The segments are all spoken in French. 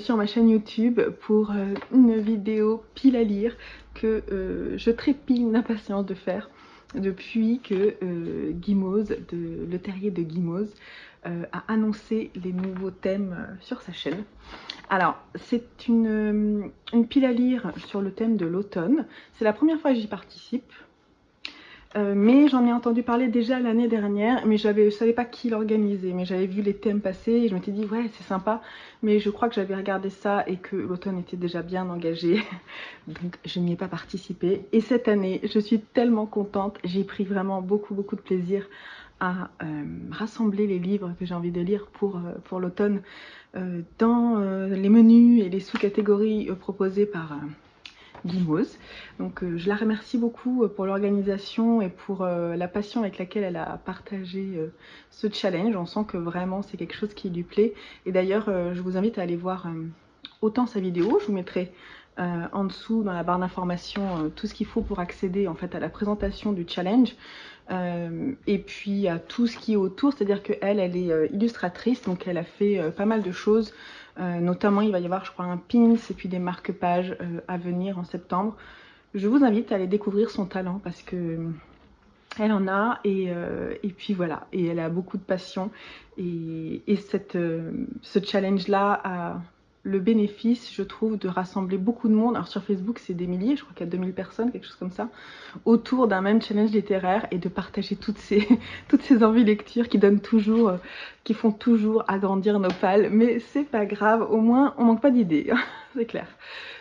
sur ma chaîne YouTube pour une vidéo pile à lire que je trépigne d'impatience de faire depuis que Guimauze, le terrier de Guimauze, a annoncé les nouveaux thèmes sur sa chaîne. Alors, c'est une pile à lire sur le thème de l'automne. C'est la première fois que j'y participe. Mais j'en ai entendu parler déjà l'année dernière, mais je savais pas qui l'organisait, mais j'avais vu les thèmes passer et je m'étais dit ouais c'est sympa, mais je crois que j'avais regardé ça et que l'automne était déjà bien engagé, donc je n'y ai pas participé. Et cette année, je suis tellement contente, j'ai pris vraiment beaucoup de plaisir à rassembler les livres que j'ai envie de lire pour l'automne dans les menus et les sous-catégories proposées par Guimauze. Donc je la remercie beaucoup pour l'organisation et pour la passion avec laquelle elle a partagé ce challenge. On sent que vraiment c'est quelque chose qui lui plaît. Et d'ailleurs je vous invite à aller voir autant sa vidéo, je vous mettrai en dessous dans la barre d'information tout ce qu'il faut pour accéder en fait à la présentation du challenge. Et puis à tout ce qui est autour, c'est-à-dire qu'elle est illustratrice, donc elle a fait pas mal de choses, notamment il va y avoir je crois un pins et puis des marque-pages à venir en septembre. Je vous invite à aller découvrir son talent parce que elle en a et puis voilà, et elle a beaucoup de passion et ce challenge là a le bénéfice, je trouve, de rassembler beaucoup de monde. Alors sur Facebook c'est des milliers, je crois qu'il y a 2000 personnes, quelque chose comme ça, autour d'un même challenge littéraire et de partager toutes ces envies lecture qui donnent toujours, qui font toujours agrandir nos pales, mais c'est pas grave, au moins on manque pas d'idées, c'est clair.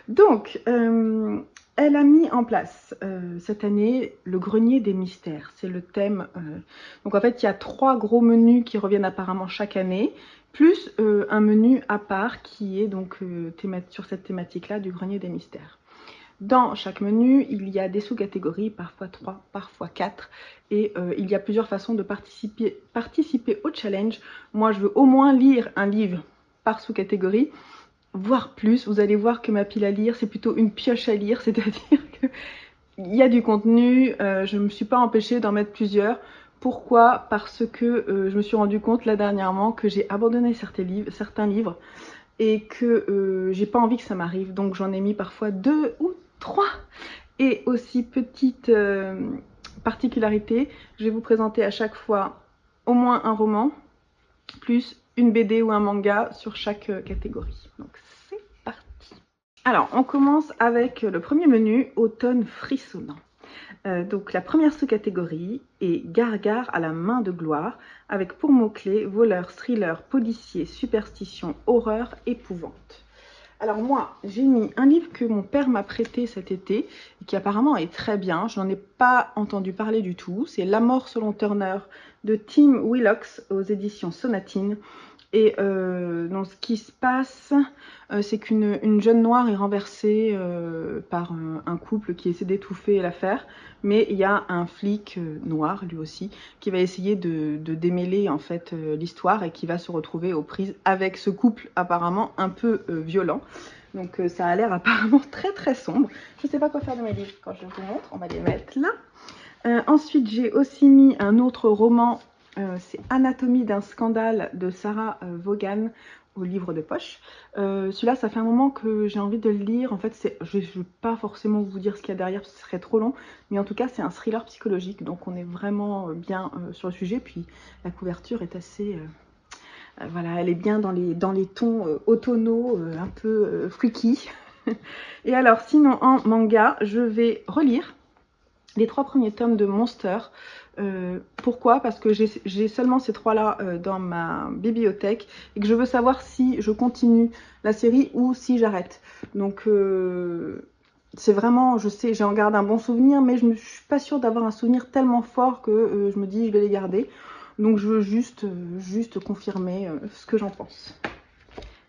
Donc, elle a mis en place cette année le grenier des mystères, c'est le thème. Donc en fait il y a 3 gros menus qui reviennent apparemment chaque année, plus un menu à part qui est donc sur cette thématique là du grenier des mystères. Dans chaque menu, il y a des sous-catégories, parfois 3, parfois 4, et il y a plusieurs façons de participer au challenge. Moi, je veux au moins lire un livre par sous-catégorie, voire plus. Vous allez voir que ma pile à lire, c'est plutôt une pioche à lire, c'est-à-dire qu'il y a du contenu, je ne me suis pas empêchée d'en mettre plusieurs. Pourquoi? Parce que je me suis rendu compte là dernièrement que j'ai abandonné certains livres et que j'ai pas envie que ça m'arrive, donc j'en ai mis parfois 2 ou 3. Et aussi petite particularité, je vais vous présenter à chaque fois au moins un roman plus une BD ou un manga sur chaque catégorie. Donc c'est parti. Alors on commence avec le premier menu, automne frissonnant. Donc la première sous-catégorie est Gargare à la main de gloire, avec pour mots-clés voleur, thriller, policier, superstition, horreur, épouvante. Alors moi, j'ai mis un livre que mon père m'a prêté cet été, et qui apparemment est très bien, je n'en ai pas entendu parler du tout, c'est La mort selon Turner de Tim Willocks aux éditions Sonatine. Et donc ce qui se passe, c'est qu'une jeune noire est renversée par un couple qui essaie d'étouffer l'affaire, mais il y a un flic noir lui aussi qui va essayer de démêler en fait l'histoire et qui va se retrouver aux prises avec ce couple apparemment un peu violent. Donc ça a l'air apparemment très sombre. Je sais pas quoi faire de mes livres quand je vous montre, on va les mettre là. Ensuite j'ai aussi mis un autre roman. C'est Anatomie d'un scandale de Sarah Vaughan au livre de poche. Celui-là, ça fait un moment que j'ai envie de le lire. En fait, je ne vais pas forcément vous dire ce qu'il y a derrière, parce que ce serait trop long. Mais en tout cas, c'est un thriller psychologique. Donc on est vraiment bien sur le sujet. Puis la couverture est assez... voilà, elle est bien dans les tons automnaux, un peu freaky. Et alors, sinon, en manga, je vais relire les 3 premiers tomes de Monster. Pourquoi? Parce que j'ai seulement ces 3-là dans ma bibliothèque et que je veux savoir si je continue la série ou si j'arrête. Donc c'est vraiment, je sais, j'en garde un bon souvenir, mais je ne suis pas sûre d'avoir un souvenir tellement fort que je me dis je vais les garder. Donc je veux juste confirmer ce que j'en pense.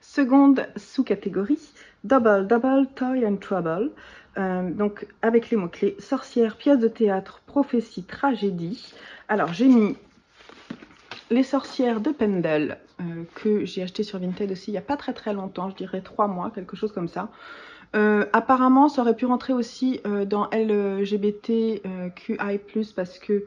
Seconde sous-catégorie, Double Toil and Trouble. Donc avec les mots-clés sorcière, pièce de théâtre, prophétie, tragédie. Alors j'ai mis Les sorcières de Pendle, que j'ai acheté sur Vinted aussi il n'y a pas très longtemps, je dirais 3 mois, quelque chose comme ça. Apparemment ça aurait pu rentrer aussi dans LGBTQI+, parce que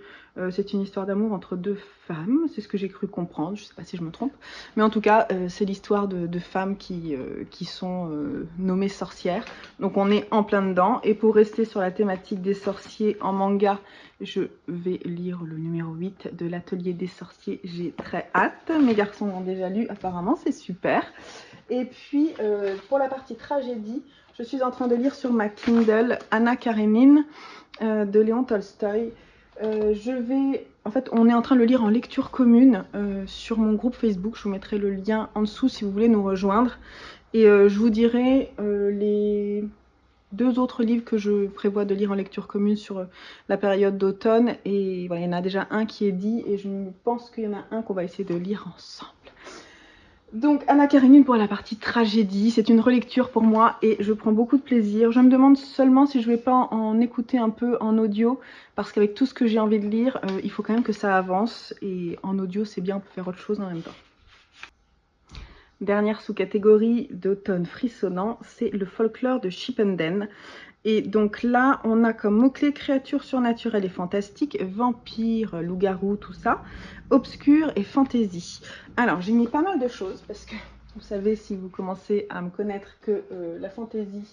C'est une histoire d'amour entre deux femmes, c'est ce que j'ai cru comprendre, je ne sais pas si je me trompe. Mais en tout cas, c'est l'histoire de femmes qui sont nommées sorcières. Donc on est en plein dedans. Et pour rester sur la thématique des sorciers en manga, je vais lire le numéro 8 de l'Atelier des sorciers. J'ai très hâte. Mes garçons l'ont déjà lu, apparemment, c'est super. Et puis, pour la partie tragédie, je suis en train de lire sur ma Kindle Anna Karénine de Léon Tolstoï. En fait, on est en train de le lire en lecture commune sur mon groupe Facebook. Je vous mettrai le lien en dessous si vous voulez nous rejoindre. Et je vous dirai les 2 autres livres que je prévois de lire en lecture commune sur la période d'automne. Et voilà, il y en a déjà un qui est dit et je pense qu'il y en a un qu'on va essayer de lire ensemble. Donc Anna Karénine pour la partie tragédie, c'est une relecture pour moi et je prends beaucoup de plaisir. Je me demande seulement si je vais pas en écouter un peu en audio parce qu'avec tout ce que j'ai envie de lire, il faut quand même que ça avance et en audio c'est bien, on peut faire autre chose en même temps. Dernière sous-catégorie d'automne frissonnant, c'est le folklore de Chipenden. Et donc là, on a comme mots-clés créatures surnaturelles et fantastiques, vampires, loups-garous, tout ça, obscur et fantaisie. Alors, j'ai mis pas mal de choses parce que vous savez, si vous commencez à me connaître, que la fantaisie,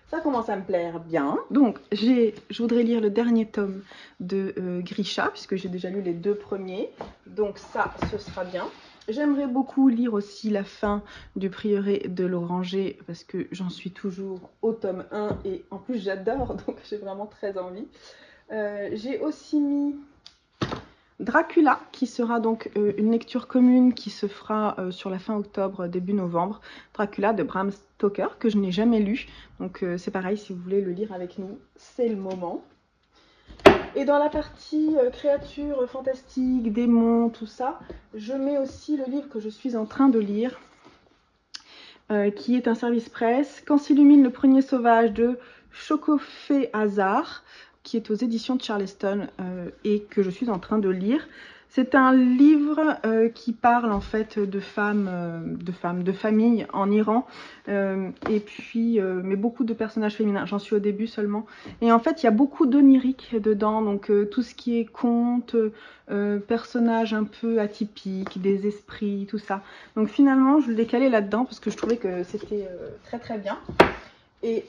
ça commence à me plaire bien. Donc, je voudrais lire le dernier tome de Grisha, puisque j'ai déjà lu les 2 premiers. Donc ça, ce sera bien. J'aimerais beaucoup lire aussi la fin du Prieuré de l'Oranger parce que j'en suis toujours au tome 1 et en plus j'adore, donc j'ai vraiment très envie. J'ai aussi mis Dracula qui sera donc une lecture commune qui se fera sur la fin octobre, début novembre. Dracula de Bram Stoker que je n'ai jamais lu, donc c'est pareil, si vous voulez le lire avec nous, c'est le moment. Et dans la partie créatures fantastiques, démons, tout ça, je mets aussi le livre que je suis en train de lire, qui est un service presse, Quand s'illumine le premier sauvage de Chokofé Hazard, qui est aux éditions de Charleston et que je suis en train de lire. C'est un livre qui parle en fait de familles en Iran, et puis mais beaucoup de personnages féminins. J'en suis au début seulement. Et en fait, il y a beaucoup d'onirique dedans, donc tout ce qui est contes, personnages un peu atypiques, des esprits, tout ça. Donc finalement, je l'ai calé là-dedans parce que je trouvais que c'était très très bien. Et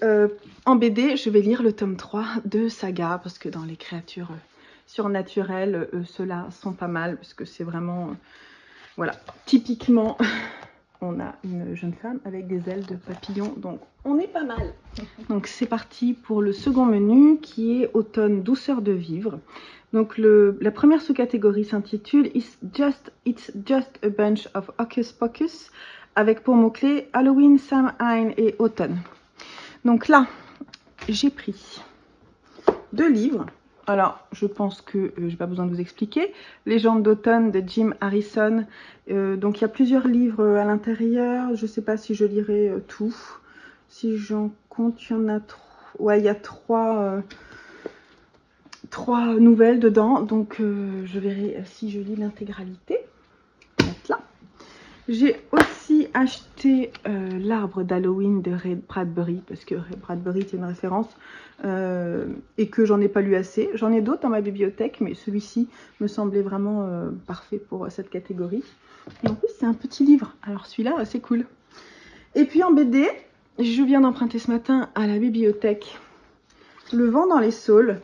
en BD, je vais lire le tome 3 de Saga parce que dans les créatures surnaturelles, ceux-là sont pas mal parce que c'est vraiment, voilà, typiquement, on a une jeune femme avec des ailes de papillon, donc on est pas mal. Donc c'est parti pour le second menu qui est automne douceur de vivre. Donc la première sous-catégorie s'intitule It's just a bunch of hocus pocus avec pour mots-clés Halloween, Samhain et automne. Donc là, j'ai pris 2 livres. Alors, je pense que je n'ai pas besoin de vous expliquer. Légende d'automne de Jim Harrison. Donc, il y a plusieurs livres à l'intérieur. Je ne sais pas si je lirai tout. Si j'en compte, il y en a 3. Ouais, il y a 3 nouvelles dedans. Donc, je verrai si je lis l'intégralité. Là. J'ai aussi acheté l'arbre d'Halloween de Ray Bradbury, parce que Ray Bradbury c'est une référence et que j'en ai pas lu assez. J'en ai d'autres dans ma bibliothèque, mais celui-ci me semblait vraiment parfait pour cette catégorie. Et en plus c'est un petit livre, alors celui-là c'est cool. Et puis en BD, je viens d'emprunter ce matin à la bibliothèque Le vent dans les saules,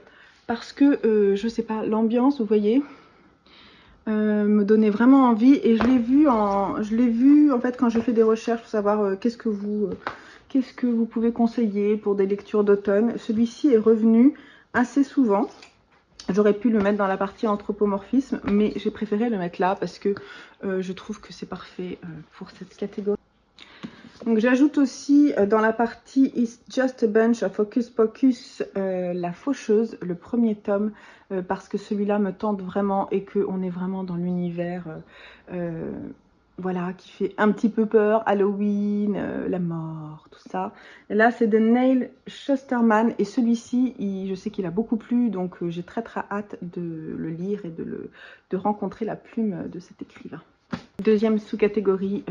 parce que je sais pas, l'ambiance, vous voyez, me donnait vraiment envie et je l'ai vu en fait quand j'ai fait des recherches pour savoir qu'est-ce que vous pouvez conseiller pour des lectures d'automne. Celui-ci est revenu assez souvent. J'aurais pu le mettre dans la partie anthropomorphisme, mais j'ai préféré le mettre là parce que je trouve que c'est parfait pour cette catégorie. Donc j'ajoute aussi dans la partie It's Just a Bunch of Hocus Pocus La Faucheuse, le premier tome, parce que celui-là me tente vraiment et qu'on est vraiment dans l'univers voilà, qui fait un petit peu peur, Halloween, la mort, tout ça. Et là c'est de Neil Shusterman et celui-ci, je sais qu'il a beaucoup plu, donc j'ai très très hâte de le lire et de rencontrer la plume de cet écrivain. Deuxième sous-catégorie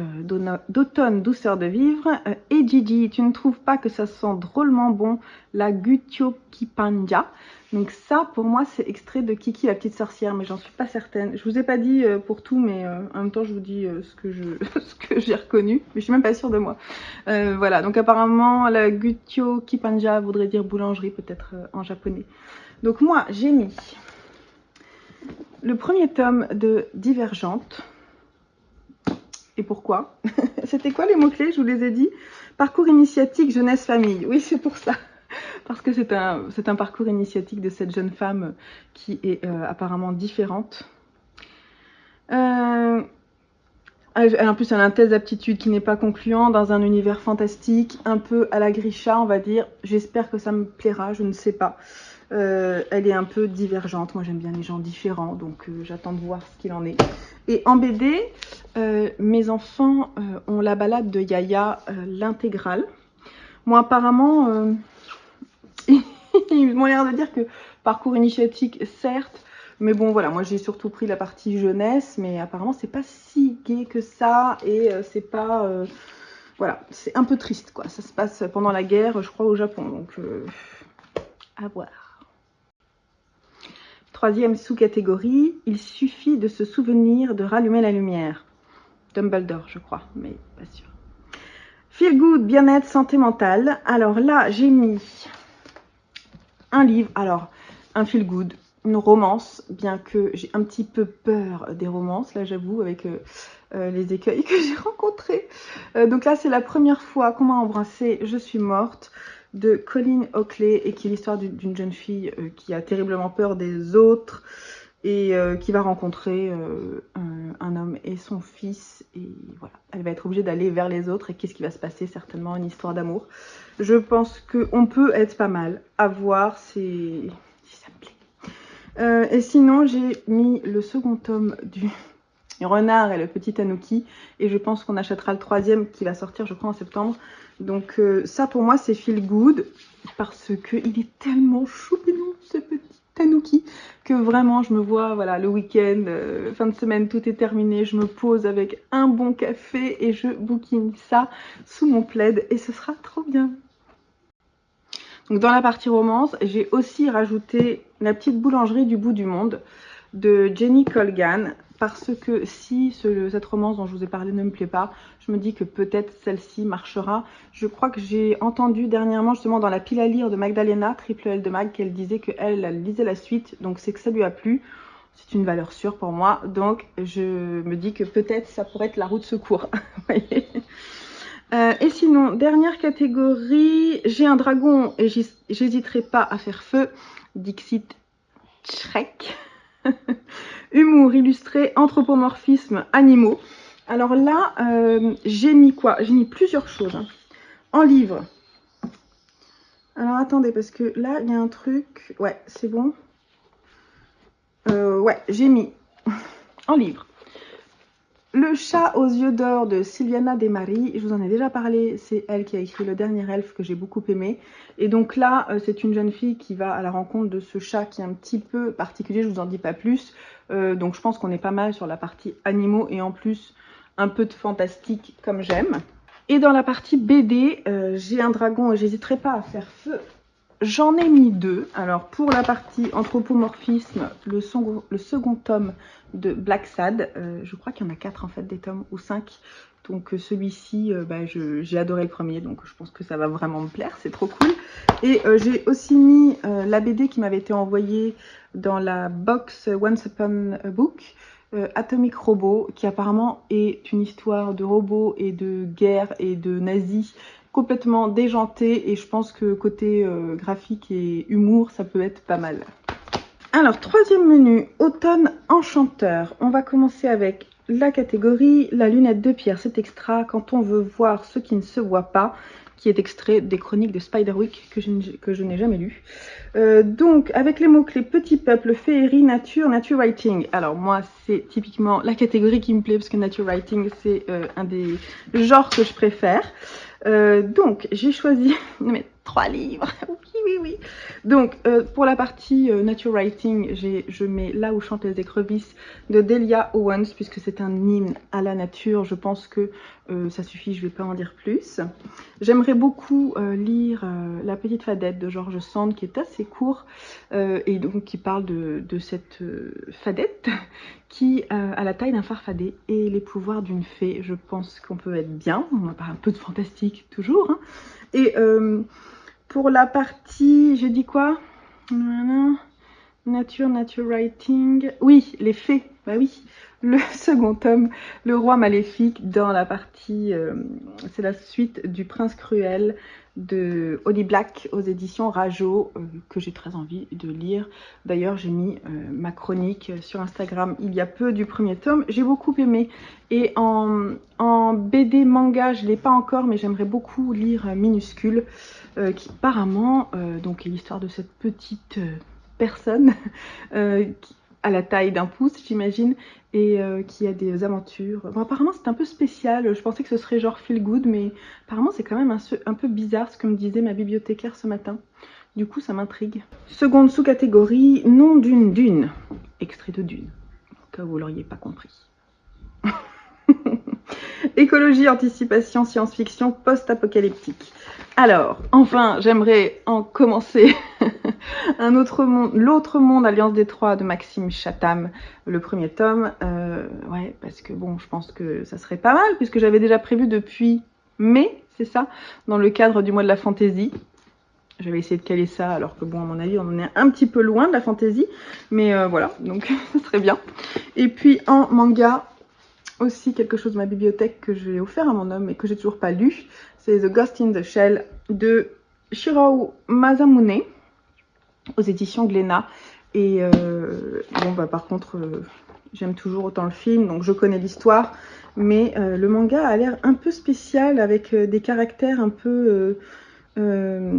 d'automne, douceur de vivre. Et Gigi, tu ne trouves pas que ça sent drôlement bon la Gutyo-Kipanja? Donc ça, pour moi, c'est extrait de Kiki la petite sorcière, mais j'en suis pas certaine. Je vous ai pas dit pour tout, mais en même temps, je vous dis ce que j'ai reconnu, mais je suis même pas sûre de moi. Voilà, donc apparemment, la Gutyo-Kipanja voudrait dire boulangerie, peut-être en japonais. Donc moi, j'ai mis le premier tome de Divergente. Et pourquoi? C'était quoi les mots-clés? Je vous les ai dit. Parcours initiatique, jeunesse, famille. Oui, c'est pour ça. Parce que c'est un parcours initiatique de cette jeune femme qui est apparemment différente. En plus, elle a un test d'aptitude qui n'est pas concluant, dans un univers fantastique, un peu à la Grisha, on va dire. J'espère que ça me plaira, je ne sais pas. Elle est un peu divergente. Moi, j'aime bien les gens différents, donc j'attends de voir ce qu'il en est. Et en BD, mes enfants ont la balade de Yaya, l'intégrale. Moi, apparemment, ils m'ont l'air de dire que parcours initiatique, certes, mais bon, voilà, moi j'ai surtout pris la partie jeunesse, mais apparemment, c'est pas si gai que ça, et c'est pas... voilà, c'est un peu triste, quoi. Ça se passe pendant la guerre, je crois, au Japon, donc à voir. Troisième sous-catégorie, il suffit de se souvenir de rallumer la lumière. Dumbledore, je crois, mais pas sûr. Feel good, bien-être, santé mentale. Alors là, j'ai mis un livre, alors un feel good, une romance, bien que j'ai un petit peu peur des romances, là j'avoue, avec les écueils que j'ai rencontrés. Donc là, c'est la première fois qu'on m'a embrassée, je suis morte, de Colleen Oakley, et qui est l'histoire d'une jeune fille qui a terriblement peur des autres et qui va rencontrer un homme et son fils, et voilà, elle va être obligée d'aller vers les autres, et qu'est-ce qui va se passer? Certainement une histoire d'amour. Je pense qu'on peut être pas mal, à voir si ça me plaît. Et sinon, j'ai mis le second tome du Renard et le petit Tanuki, et je pense qu'on achètera le troisième qui va sortir, je crois, en septembre. Donc ça, pour moi, c'est feel good, parce qu'il est tellement choupignon, ce petit Tanuki, que vraiment, je me vois, voilà, le week-end, fin de semaine, tout est terminé, je me pose avec un bon café et je bouquine ça sous mon plaid, et ce sera trop bien. Donc dans la partie romance, j'ai aussi rajouté La petite boulangerie du bout du monde de Jenny Colgan, parce que si cette romance dont je vous ai parlé ne me plaît pas, je me dis que peut-être celle-ci marchera. Je crois que j'ai entendu dernièrement, justement dans la pile à lire de Magdalena, Triple L de Mag, qu'elle disait qu'elle lisait la suite, donc c'est que ça lui a plu. C'est une valeur sûre pour moi, donc je me dis que peut-être ça pourrait être la roue de secours. Et sinon, dernière catégorie, j'ai un dragon et j'hésiterai pas à faire feu, Dixit Shrek. Humour illustré, anthropomorphisme, animaux. Alors là, j'ai mis quoi? J'ai mis plusieurs choses hein, en livre. Alors attendez, parce que là, il y a un truc... Ouais, c'est bon. Ouais, j'ai mis en livre Le chat aux yeux d'or de Sylviana Desmarais. Je vous en ai déjà parlé, c'est elle qui a écrit Le Dernier Elfe, que j'ai beaucoup aimé. Et donc là, c'est une jeune fille qui va à la rencontre de ce chat qui est un petit peu particulier, je vous en dis pas plus. Donc je pense qu'on est pas mal sur la partie animaux, et en plus un peu de fantastique comme j'aime. Et dans la partie BD, j'ai un dragon et j'hésiterai pas à faire feu. J'en ai mis deux. Alors pour la partie anthropomorphisme, le second tome de Black Sad, je crois qu'il y en a 4 en fait, des tomes, ou 5. Donc celui-ci, j'ai adoré le premier, donc je pense que ça va vraiment me plaire, c'est trop cool. Et j'ai aussi mis la BD qui m'avait été envoyée dans la box Once Upon a Book, Atomic Robot, qui apparemment est une histoire de robots et de guerre et de nazis complètement déjanté, et je pense que côté graphique et humour, ça peut être pas mal. Alors, troisième menu, automne enchanteur. On va commencer avec la catégorie La lunette de pierre, c'est extra quand on veut voir ce qui ne se voit pas, qui est extrait des chroniques de Spiderwick que je n'ai jamais lu. Donc, avec les mots-clés petit peuple, féerie, nature, nature writing. Alors, moi, c'est typiquement la catégorie qui me plaît, parce que nature writing, c'est un des genres que je préfère. Donc, j'ai choisi de mettre 3 livres. Oui. Donc, pour la partie nature writing, je mets Là où chantent les écrevisses de Delia Owens, puisque c'est un hymne à la nature. Je pense que ça suffit, je ne vais pas en dire plus. J'aimerais beaucoup lire La petite fadette de George Sand, qui est assez court, et donc qui parle de cette fadette qui a la taille d'un farfadet et les pouvoirs d'une fée. Je pense qu'on peut être bien, on va parler un peu de fantastique toujours, hein. Et pour la partie, je dis quoi? Nature writing. Oui, les fées. Bah oui. Le second tome, Le Roi Maléfique, dans la partie, c'est la suite du Prince Cruel de Holly Black aux éditions Rajo, que j'ai très envie de lire. D'ailleurs, j'ai mis ma chronique sur Instagram il y a peu du premier tome. J'ai beaucoup aimé. Et en BD manga, je ne l'ai pas encore, mais j'aimerais beaucoup lire Minuscule, qui apparemment, donc est l'histoire de cette petite personne qui à la taille d'un pouce, j'imagine, et qui a des aventures. Bon, apparemment, c'est un peu spécial. Je pensais que ce serait genre feel good, mais apparemment, c'est quand même un peu bizarre, ce que me disait ma bibliothécaire ce matin. Du coup, ça m'intrigue. Seconde sous-catégorie, Nom d'une dune. Extrait de Dune, au cas où vous l'auriez pas compris. Écologie, anticipation, science-fiction, post-apocalyptique. Alors, enfin, j'aimerais en commencer un autre monde, L'autre monde, Alliance des Trois de Maxime Chatham, le premier tome. Ouais, parce que bon, je pense que ça serait pas mal, puisque j'avais déjà prévu depuis mai, c'est ça, dans le cadre du mois de la fantaisie. J'avais essayé de caler ça, alors que bon, à mon avis, on en est un petit peu loin de la fantaisie. Mais voilà, donc ça serait bien. Et puis en manga, aussi quelque chose de ma bibliothèque que j'ai offert à mon homme et que j'ai toujours pas lu, c'est The Ghost in the Shell de Shirao Masamune aux éditions Glénat. Et bon bah par contre j'aime toujours autant le film, donc je connais l'histoire, mais le manga a l'air un peu spécial avec des caractères un peu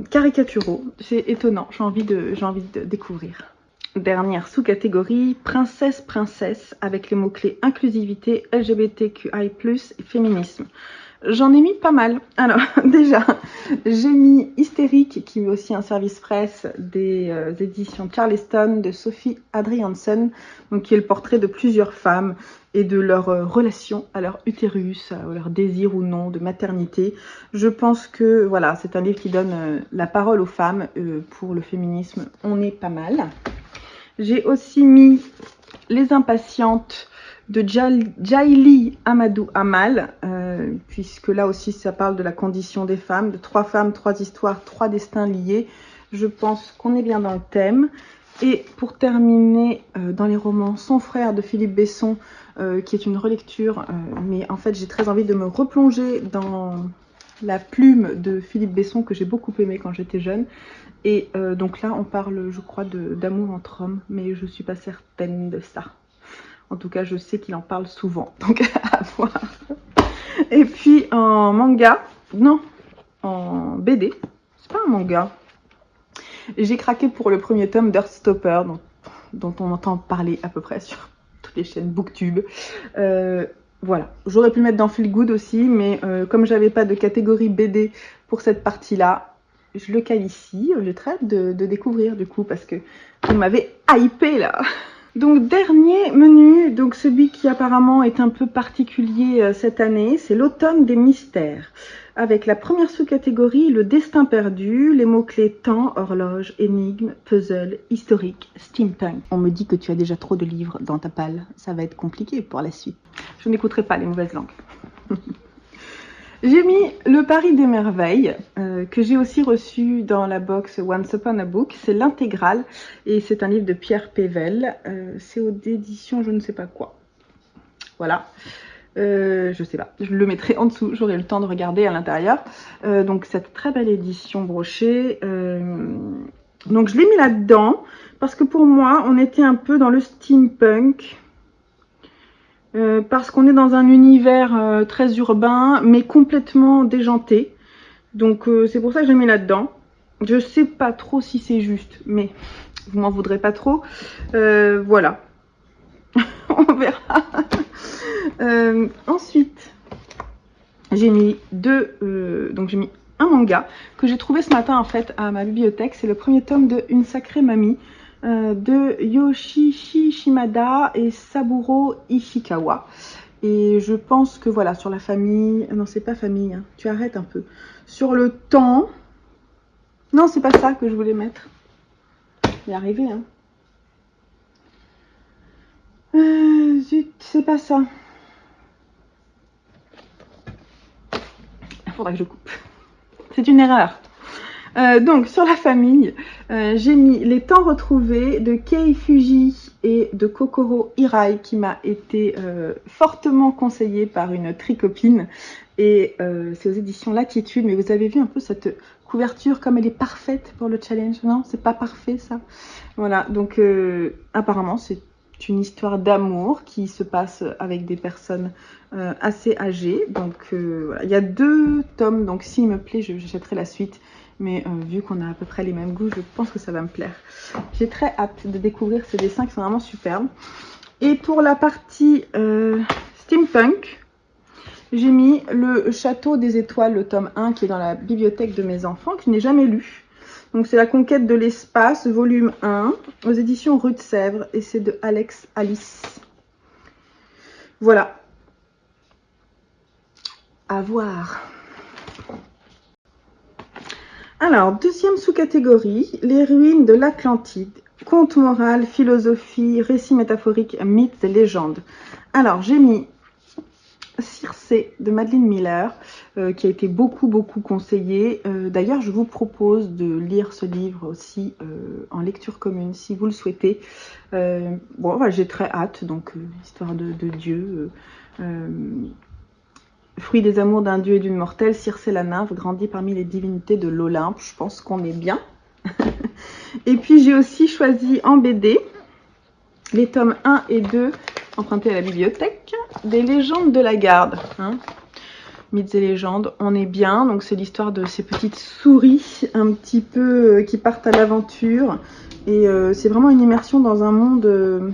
caricaturaux. C'est étonnant, j'ai envie de découvrir. Dernière sous-catégorie, princesse, avec les mots-clés inclusivité, LGBTQI+, et féminisme. J'en ai mis pas mal. Alors, déjà, j'ai mis Hystérique, qui est aussi un service presse des éditions Charleston de Sophie Adriansen, donc qui est le portrait de plusieurs femmes et de leur relation à leur utérus, à leur désir ou non de maternité. Je pense que voilà, c'est un livre qui donne la parole aux femmes. Pour le féminisme, on est pas mal. J'ai aussi mis Les Impatientes de Jaili Amadou Amal, puisque là aussi ça parle de la condition des femmes, de 3 femmes, 3 histoires, 3 destins liés. Je pense qu'on est bien dans le thème. Et pour terminer, dans les romans Son frère de Philippe Besson, qui est une relecture, mais en fait j'ai très envie de me replonger dans la plume de Philippe Besson que j'ai beaucoup aimé quand j'étais jeune. Et donc là on parle, je crois, d'amour entre hommes, mais je suis pas certaine de ça. En tout cas je sais qu'il en parle souvent, donc à voir. Et puis en manga, non, en BD, c'est pas un manga. J'ai craqué pour le premier tome d'Earthstopper, dont on entend parler à peu près sur toutes les chaînes Booktube. Voilà, j'aurais pu le mettre dans Feel Good aussi, mais comme j'avais pas de catégorie BD pour cette partie-là, je le cale ici. J'ai très hâte de découvrir du coup, parce que vous m'avez hypé là. Donc dernier menu, donc celui qui apparemment est un peu particulier cette année, c'est l'automne des mystères. Avec la première sous-catégorie, le destin perdu, les mots-clés temps, horloge, énigme, puzzle, historique, steampunk. On me dit que tu as déjà trop de livres dans ta palle, ça va être compliqué pour la suite. Je n'écouterai pas les mauvaises langues. J'ai mis Le Paris des merveilles, que j'ai aussi reçu dans la box Once Upon a Book. C'est l'intégrale et c'est un livre de Pierre Pével. C'est aux éditions je ne sais pas quoi. Voilà. Je sais pas, je le mettrai en dessous, j'aurai le temps de regarder à l'intérieur. Donc cette très belle édition brochée. Donc je l'ai mis là-dedans parce que pour moi, on était un peu dans le steampunk. Parce qu'on est dans un univers très urbain, mais complètement déjanté. Donc c'est pour ça que j'ai mis là-dedans. Je sais pas trop si c'est juste, mais vous m'en voudrez pas trop. Voilà. On verra. Ensuite, j'ai mis donc j'ai mis un manga que j'ai trouvé ce matin en fait à ma bibliothèque. C'est le premier tome de Une sacrée mamie de Yoshishi Shimada et Saburo Ishikawa. Et je pense que voilà, sur la famille, non c'est pas famille, hein. Tu arrêtes un peu. Sur le temps, non c'est pas ça que je voulais mettre. Il est arrivé, hein. Zut, c'est pas ça. Il faudra que je coupe. C'est une erreur. Donc, sur la famille, j'ai mis Les temps retrouvés de Kei Fuji et de Kokoro Hirai, qui m'a été fortement conseillé par une tricopine. Et c'est aux éditions Latitude. Mais vous avez vu un peu cette couverture, comme elle est parfaite pour le challenge. Non, c'est pas parfait, ça. Voilà, donc apparemment, c'est une histoire d'amour qui se passe avec des personnes assez âgées. Donc voilà, il y a 2 tomes, donc s'il me plaît, j'achèterai la suite. Mais vu qu'on a à peu près les mêmes goûts, je pense que ça va me plaire. J'ai très hâte de découvrir ces dessins qui sont vraiment superbes. Et pour la partie steampunk, j'ai mis Le Château des Étoiles, le tome 1, qui est dans la bibliothèque de mes enfants, que je n'ai jamais lu. Donc c'est La Conquête de l'espace, volume 1, aux éditions Rue de Sèvres, et c'est de Alex Alice. Voilà. À voir. Alors, deuxième sous-catégorie, les ruines de l'Atlantide. Conte moral, philosophie, récit métaphorique, mythes et légendes. Alors, j'ai mis Circé de Madeline Miller, qui a été beaucoup conseillé. D'ailleurs, je vous propose de lire ce livre aussi en lecture commune, si vous le souhaitez. Bon, voilà, j'ai très hâte, donc histoire de Dieu. Fruit des amours d'un dieu et d'une mortelle, Circé la nymphe grandit parmi les divinités de l'Olympe. Je pense qu'on est bien. Et puis j'ai aussi choisi en BD les tomes 1 et 2 empruntés à la bibliothèque des légendes de la garde. Hein. Mythes et légendes, on est bien. Donc c'est l'histoire de ces petites souris un petit peu qui partent à l'aventure. Et c'est vraiment une immersion dans un monde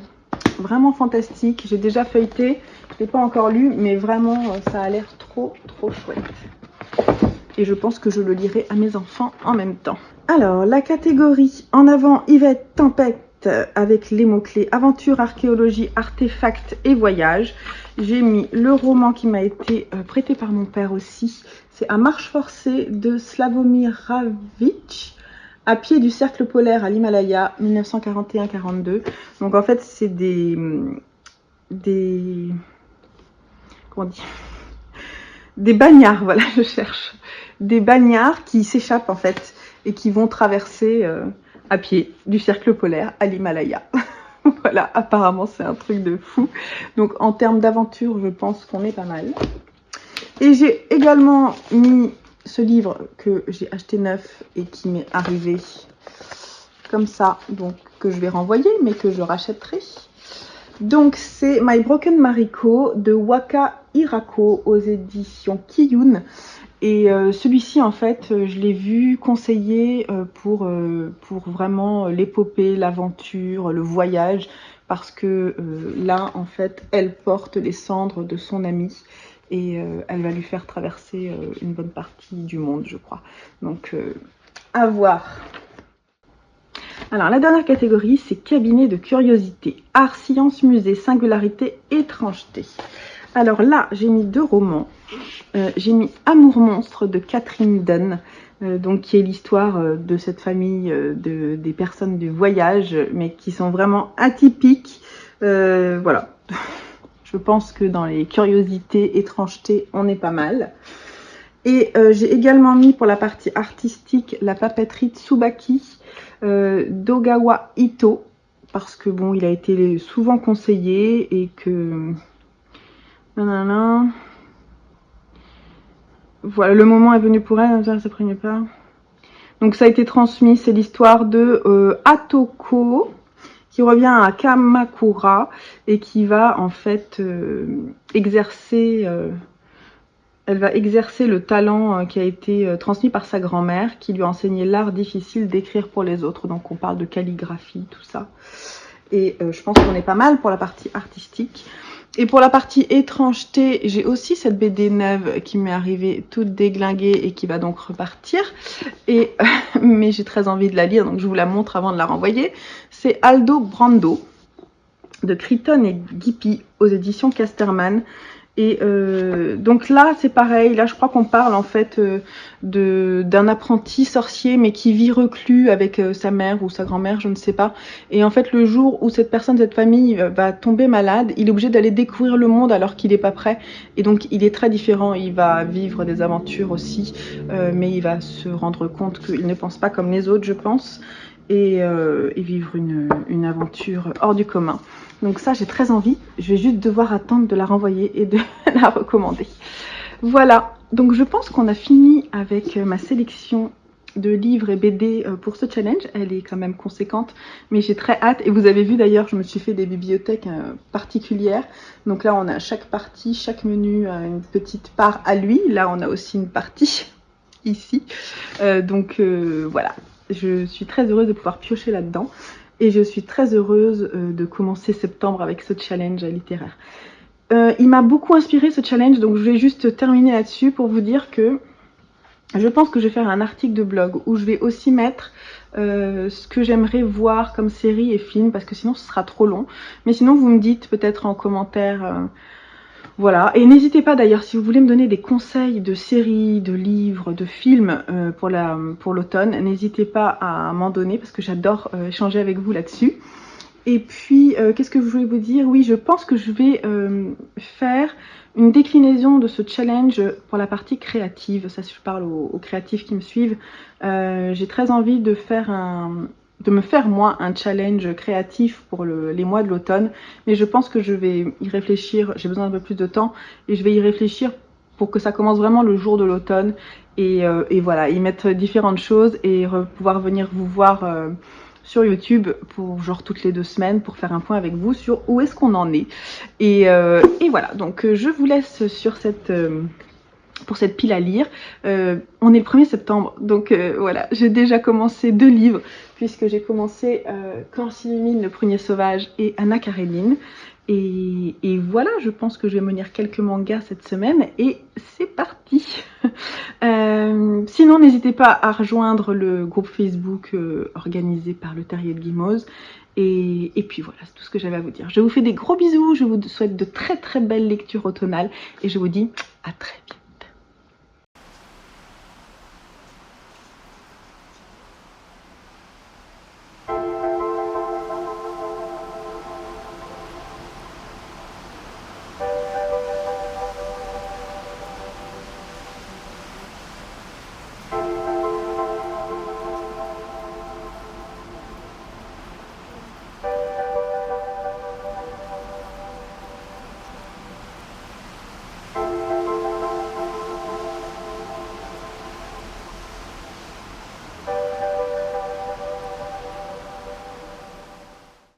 vraiment fantastique. J'ai déjà feuilleté. Je ne l'ai pas encore lu, mais vraiment, ça a l'air trop chouette. Et je pense que je le lirai à mes enfants en même temps. Alors, la catégorie en avant Yvette Tempête avec les mots-clés aventure, archéologie, artefacts et voyage. J'ai mis le roman qui m'a été prêté par mon père aussi. C'est À marche forcée de Slavomir Ravitch, à pied du cercle polaire à l'Himalaya, 1941-42. Donc en fait, c'est des comment on dit, des bagnards, voilà, je cherche. Des bagnards qui s'échappent en fait et qui vont traverser à pied du cercle polaire à l'Himalaya. Voilà, apparemment c'est un truc de fou. Donc en termes d'aventure, je pense qu'on est pas mal. Et j'ai également mis ce livre que j'ai acheté neuf et qui m'est arrivé comme ça, donc que je vais renvoyer mais que je rachèterai. Donc c'est My Broken Mariko de Waka Hirako aux éditions Kiyun. Et celui-ci en fait je l'ai vu conseillé pour vraiment l'épopée, l'aventure, le voyage, parce que là en fait elle porte les cendres de son amie et elle va lui faire traverser une bonne partie du monde, je crois. Donc à voir. Alors, la dernière catégorie, c'est cabinet de curiosité. Art, science, musée, singularité, étrangeté. Alors là, j'ai mis 2 romans. J'ai mis Amour monstre de Catherine Dunn, donc qui est l'histoire de cette famille des personnes du voyage, mais qui sont vraiment atypiques. Voilà. Je pense que dans les curiosités, étrangetés, on est pas mal. Et j'ai également mis pour la partie artistique la papeterie Tsubaki d'Ogawa Ito, parce que bon, il a été souvent conseillé et que voilà, le moment est venu pour elle, ça ne prenait pas. Donc ça a été transmis, c'est l'histoire de Atoko qui revient à Kamakura et qui va en fait exercer elle va exercer le talent qui a été transmis par sa grand-mère, qui lui a enseigné l'art difficile d'écrire pour les autres. Donc on parle de calligraphie, tout ça. Et je pense qu'on est pas mal pour la partie artistique. Et pour la partie étrangeté, j'ai aussi cette BD neuve qui m'est arrivée toute déglinguée et qui va donc repartir. Mais j'ai très envie de la lire, donc je vous la montre avant de la renvoyer. C'est Aldo Brando de Crichton et Gippy aux éditions Casterman. Et donc là, c'est pareil. Là, je crois qu'on parle en fait d'un apprenti sorcier, mais qui vit reclus avec sa mère ou sa grand-mère, je ne sais pas. Et en fait, le jour où cette personne, cette famille va tomber malade, il est obligé d'aller découvrir le monde alors qu'il n'est pas prêt. Et donc, il est très différent. Il va vivre des aventures aussi, mais il va se rendre compte qu'il ne pense pas comme les autres, je pense. Et vivre une aventure hors du commun. Donc ça, j'ai très envie. Je vais juste devoir attendre de la renvoyer et de la recommander. Voilà, donc je pense qu'on a fini avec ma sélection de livres et BD pour ce challenge. Elle est quand même conséquente, mais j'ai très hâte. Et vous avez vu d'ailleurs, je me suis fait des bibliothèques particulières. Donc là, on a chaque partie, chaque menu a une petite part à lui. Là, on a aussi une partie ici. Voilà, je suis très heureuse de pouvoir piocher là-dedans. Et je suis très heureuse de commencer septembre avec ce challenge littéraire. Il m'a beaucoup inspiré ce challenge, donc je vais juste terminer là-dessus pour vous dire que je pense que je vais faire un article de blog où je vais aussi mettre ce que j'aimerais voir comme série et film, parce que sinon ce sera trop long. Mais sinon vous me dites peut-être en commentaire... Voilà, et n'hésitez pas d'ailleurs si vous voulez me donner des conseils de séries, de livres, de films pour l'automne, n'hésitez pas à m'en donner parce que j'adore échanger avec vous là-dessus. Et puis, qu'est-ce que je voulais vous dire? Oui, je pense que je vais faire une déclinaison de ce challenge pour la partie créative. Ça, si je parle aux créatifs qui me suivent, j'ai très envie de me faire moi un challenge créatif pour les mois de l'automne, mais je pense que je vais y réfléchir, j'ai besoin d'un peu plus de temps et je vais y réfléchir pour que ça commence vraiment le jour de l'automne et voilà, y mettre différentes choses et pouvoir venir vous voir sur YouTube pour genre toutes les 2 semaines pour faire un point avec vous sur où est-ce qu'on en est et voilà, donc je vous laisse sur pour cette pile à lire. On est le 1er septembre, donc voilà, j'ai déjà commencé 2 livres, puisque j'ai commencé Quand s'illumine le prunier sauvage et Anna Karénine. Et voilà, je pense que je vais me lire quelques mangas cette semaine, et c'est parti. Sinon, n'hésitez pas à rejoindre le groupe Facebook organisé par le Terrier de Guimauze. Et puis voilà, c'est tout ce que j'avais à vous dire. Je vous fais des gros bisous, je vous souhaite de très très belles lectures automnales, et je vous dis à très vite.